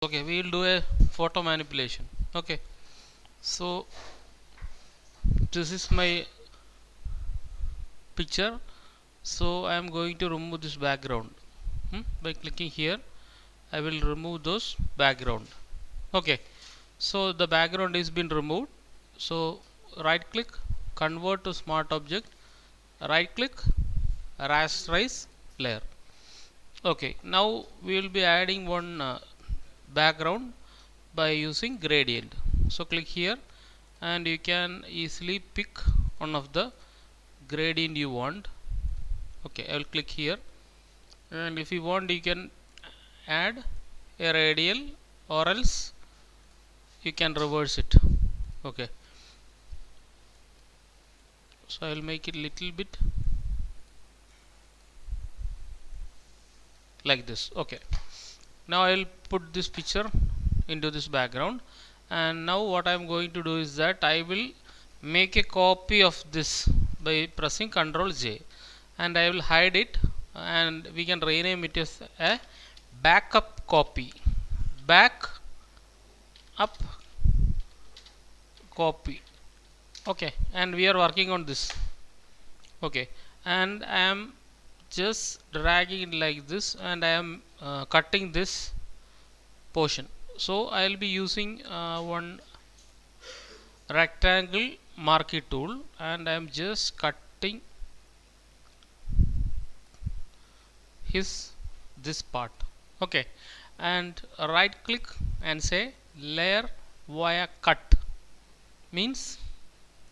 Okay, we will do a photo manipulation. Okay, so this is my picture. So I am going to remove this background. By clicking here I will remove those background. Okay, so the background is been removed. So right click, convert to smart object, right click, rasterize layer. Okay, now we will be adding one background by using gradient. So click here and you can easily pick one of the gradient you want. Okay, I will click here, and if you want you can add a radial or else you can reverse it. Okay, so I will make it little bit like this. Okay, now I will put this picture into this background, and now what I am going to do is that I will make a copy of this by pressing Ctrl J, and I will hide it, and we can rename it as a backup copy. Back up copy. Okay, and we are working on this. Okay, and I am just dragging it like this, and I am cutting this portion. So I will be using one rectangle marquee tool, and I am just cutting his this part. Okay, and right click and say layer via cut, means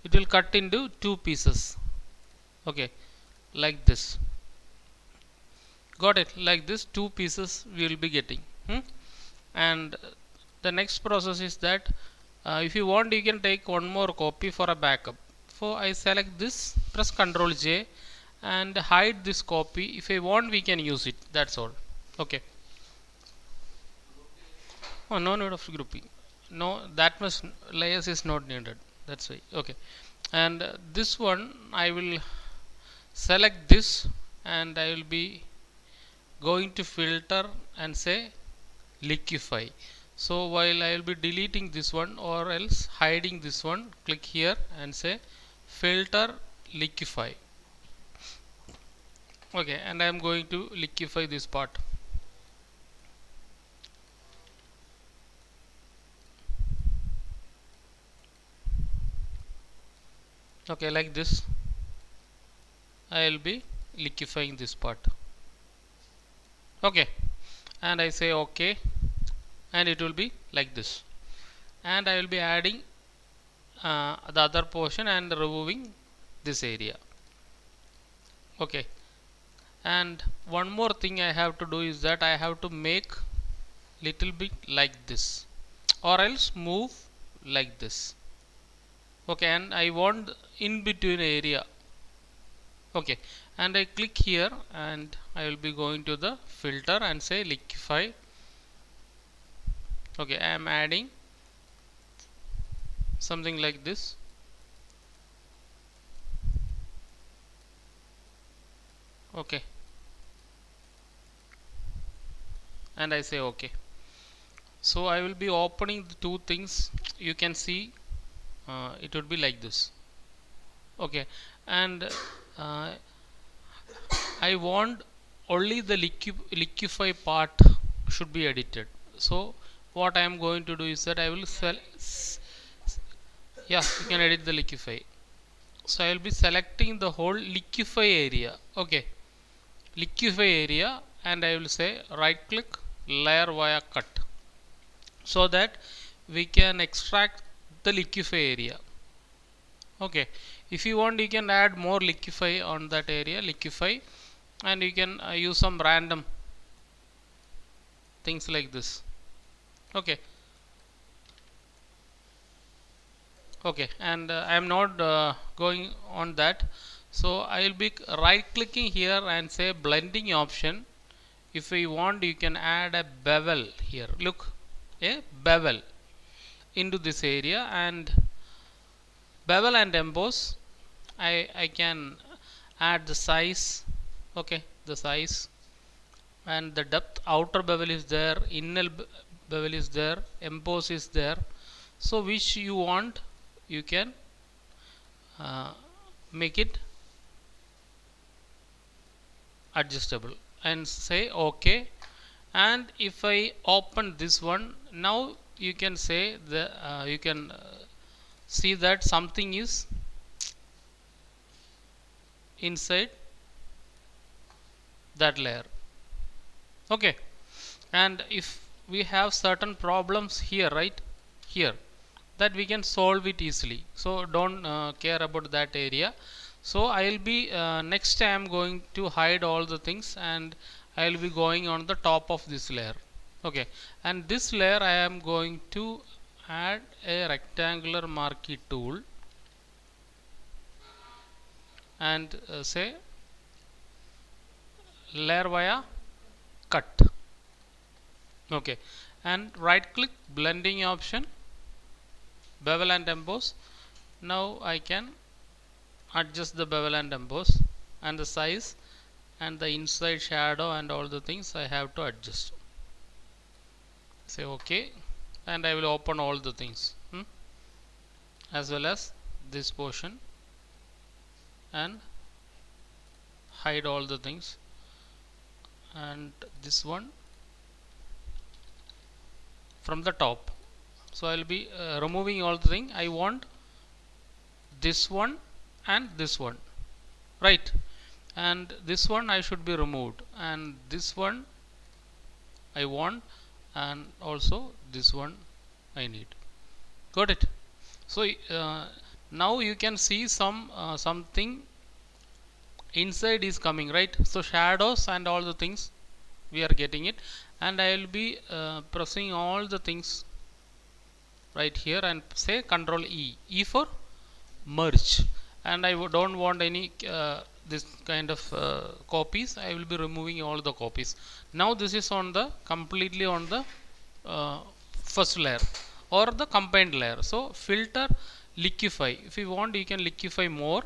it will cut into two pieces. Okay, like this. Got it? Like this two pieces we will be getting. And the next process is that if you want you can take one more copy for a backup. So I select this, press Ctrl J and hide this copy. If I want we can use it, that's all. Okay. Oh, no need of grouping. No, that much layers is not needed, that's why. Okay, and this one I will select this, and I will be going to filter and say liquify. So while I will be deleting this one or else hiding this one, click here and say filter liquify. Okay, and I am going to liquify this part. Okay, like this I will be liquefying this part. Okay, and I say okay, and it will be like this, and I will be adding the other portion and removing this area. Okay, and one more thing I have to do is that I have to make little bit like this or else move like this. Okay, and I want in between area. Okay, and I click here and I will be going to the filter and say liquify. Okay, I am adding something like this. Okay, and I say okay. So I will be opening the two things. You can see it would be like this. Okay, and I want only the liquify part should be edited. So what I am going to do is that I will yeah, you can edit the liquify. So I will be selecting the whole liquify area. Okay, liquify area, and I will say right click layer via cut, so that we can extract the liquify area. Okay, if you want you can add more liquify on that area, liquify, and you can use some random things like this. Okay, okay, and I am not going on that. So I will be right clicking here and say blending option. If you want you can add a bevel here. Look, a bevel into this area, and bevel and emboss. I can add the size. Okay, the size and the depth. Outer bevel is there, inner bevel is there, emboss is there. So which you want, you can uh, make it adjustable and say OK. And if I open this one, now you can say the you can see that something is inside that layer. Okay. And if we have certain problems here, right here, that we can solve it easily, so don't care about that area. So I'll be next I am going to hide all the things, and I'll be going on the top of this layer. Okay. And this layer I am going to add a rectangular marquee tool and say layer via cut. Okay. And right click, blending option, bevel and emboss. Now I can adjust the bevel and emboss and the size and the inside shadow and all the things I have to adjust. Say OK, and I will open all the things as well as this portion and hide all the things, and this one from the top. So I'll be removing all the thing. I want this one and this one, right? And this one I should be removed, and this one I want, and also this one I need. Got it? So now you can see something inside is coming, right? So shadows and all the things we are getting it, and I will be pressing all the things right here and say Control E for merge. And I don't want any this kind of copies. I will be removing all the copies. Now this is on the completely on the first layer or the combined layer. So filter liquify. If you want, you can liquify more.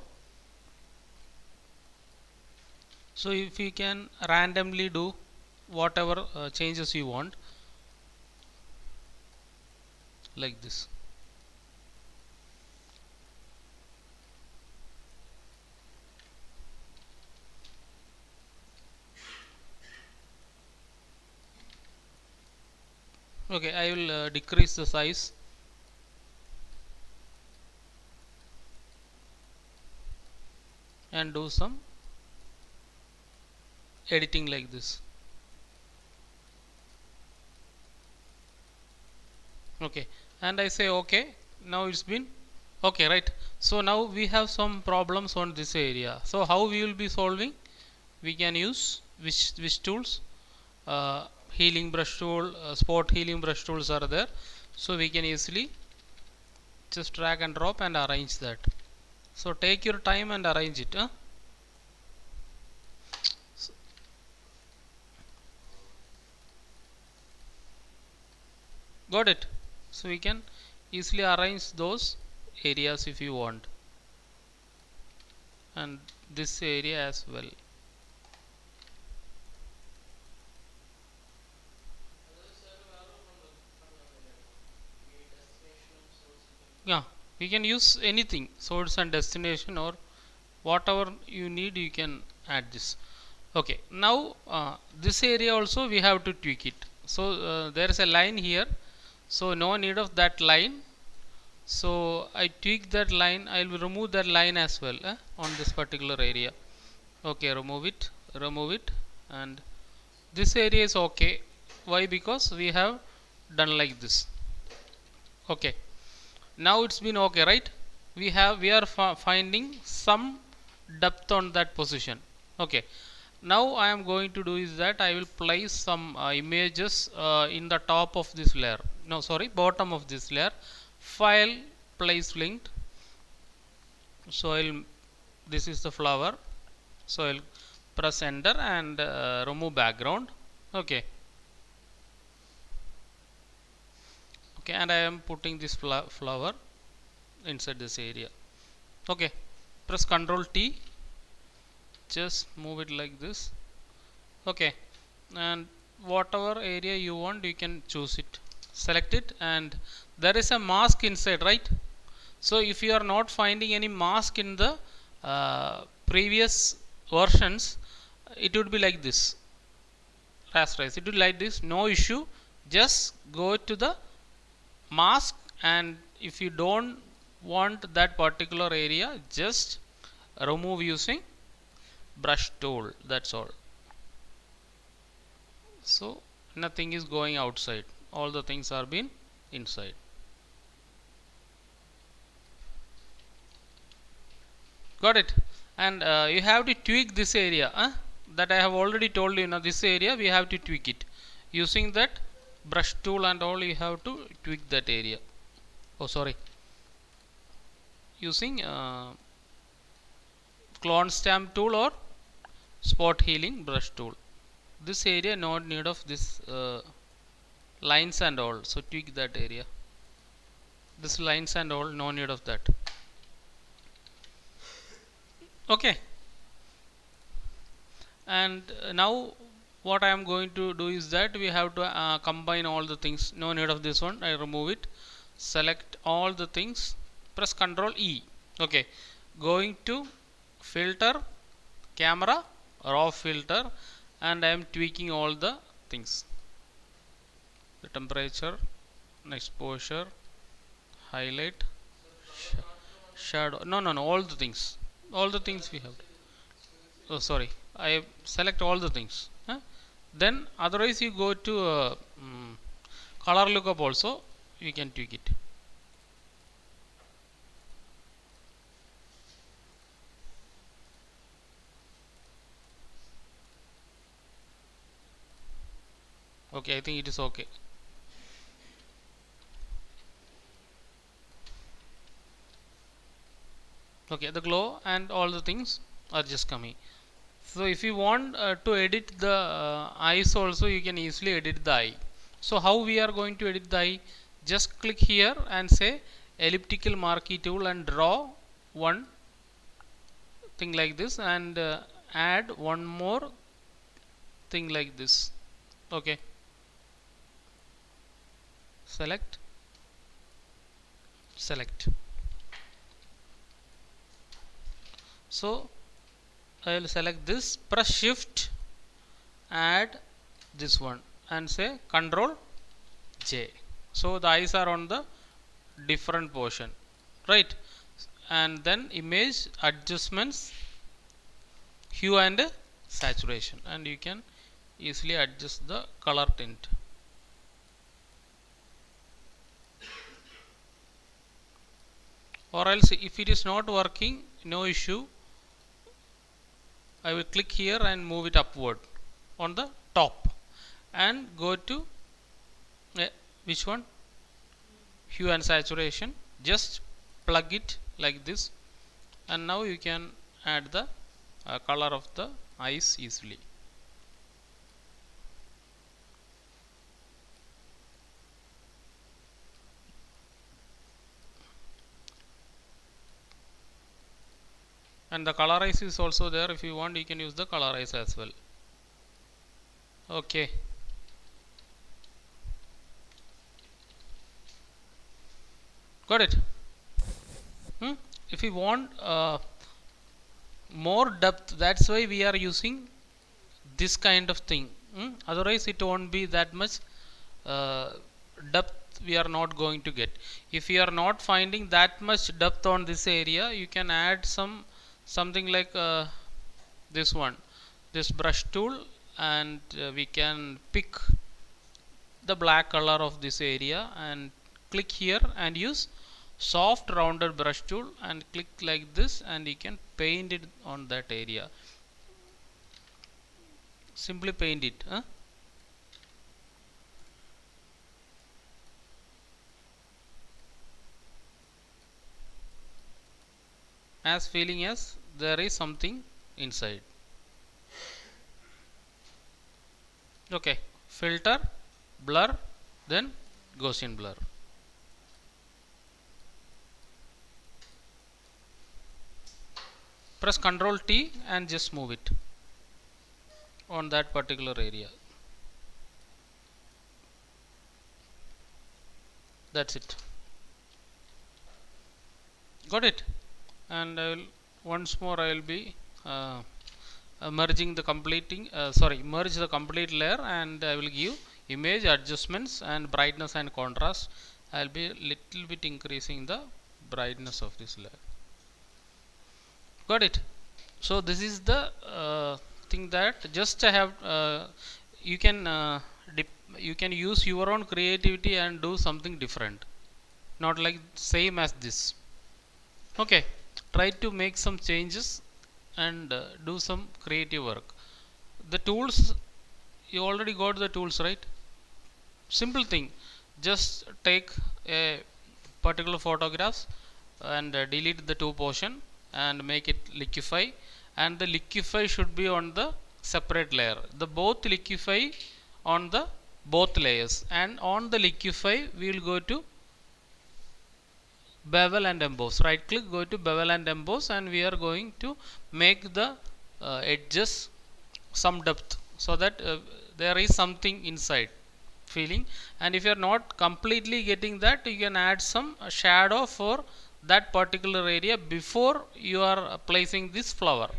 So if you can randomly do whatever changes you want, like this. Okay, I will decrease the size and do some editing like this. Okay, and I say OK. Now it's been okay, right? So now we have some problems on this area. So how we will be solving? We can use which tools? Healing brush tool, spot healing brush tools are there. So we can easily just drag and drop and arrange that. So take your time and arrange it. Got it? So we can easily arrange those areas if you want, and this area as well. Yeah, you can use anything, source and destination, or whatever you need you can add this. Okay, now this area also we have to tweak it. So there is a line here, so no need of that line. So I tweak that line. I will remove that line as well on this particular area. Okay, remove it, and this area is okay. Why? Because we have done like this. Okay, now it's been okay, right? We are finding some depth on that position. Okay, now I am going to do is that I will place some images in the top of this layer. No, sorry, bottom of this layer. File, place linked. So I'll this is the flower. So I'll press enter and remove background. Okay. Okay, and I am putting this flower inside this area. Okay, press Ctrl T, just move it like this. Okay, and whatever area you want you can choose it. select it, and there is a mask inside, right? So if you are not finding any mask in the previous versions, it would be like this, rasterize. It would be like this, no issue. Just go to the mask, and if you don't want that particular area, just remove using brush tool. That's all. So nothing is going outside, all the things are being inside. Got it? And you have to tweak this area, that I have already told you. Now this area we have to tweak it using that brush tool and all. You have to tweak that area. Oh, sorry, using clone stamp tool or spot healing brush tool. This area not need of this lines and all, so tweak that area. This lines and all, no need of that. Okay. And now what I am going to do is that we have to combine all the things. No need of this one, I remove it. Select all the things, press Ctrl E. Okay, going to filter, camera, raw filter, and I am tweaking all the things. The temperature, exposure, highlight, shadow. No, all the things. All the things we have. Oh, sorry, I select all the things. Then otherwise you go to color lookup also, you can tweak it. Okay, I think it is okay. Okay, the glow and all the things are just coming. So if you want to edit the eyes also, you can easily edit the eye. So how we are going to edit the eye? Just click here and say elliptical marquee tool and draw one thing like this, and add one more thing like this. Okay, select. So I will select this, press shift, add this one, and say Ctrl J. So the eyes are on the different portion, right? And then image adjustments, hue and saturation, and you can easily adjust the color tint. Or else if it is not working, no issue, I will click here and move it upward on the top, and go to which one, hue and saturation. Just plug it like this, and now you can add the color of the eyes easily. And the color eyes is also there. If you want, you can use the color eyes as well. Okay, got it? If you want more depth, that's why we are using this kind of thing. Otherwise it won't be that much depth we are not going to get. If you are not finding that much depth on this area, you can add something like this one, this brush tool, and we can pick the black color of this area and click here and use soft rounded brush tool and click like this, and you can paint it on that area. Simply paint it. As feeling as there is something inside. Okay, filter, blur, then Gaussian blur. Press Ctrl T and just move it on that particular area. That's it. Got it. And I will once more I will be merging the merge the complete layer, and I will give image adjustments and brightness and contrast. I will be little bit increasing the brightness of this layer. Got it. So this is the thing that just I have you can you can use your own creativity and do something different, not like same as this. Okay, try to make some changes and do some creative work. The tools, you already got the tools, right? Simple thing, just take a particular photographs and delete the two portion and make it liquify, and the liquify should be on the separate layer, the both liquify on the both layers, and on the liquify we will go to bevel and emboss. Right click, go to bevel and emboss, and we are going to make the edges some depth, so that there is something inside feeling. And if you are not completely getting that, you can add some shadow for that particular area before you are placing this flower.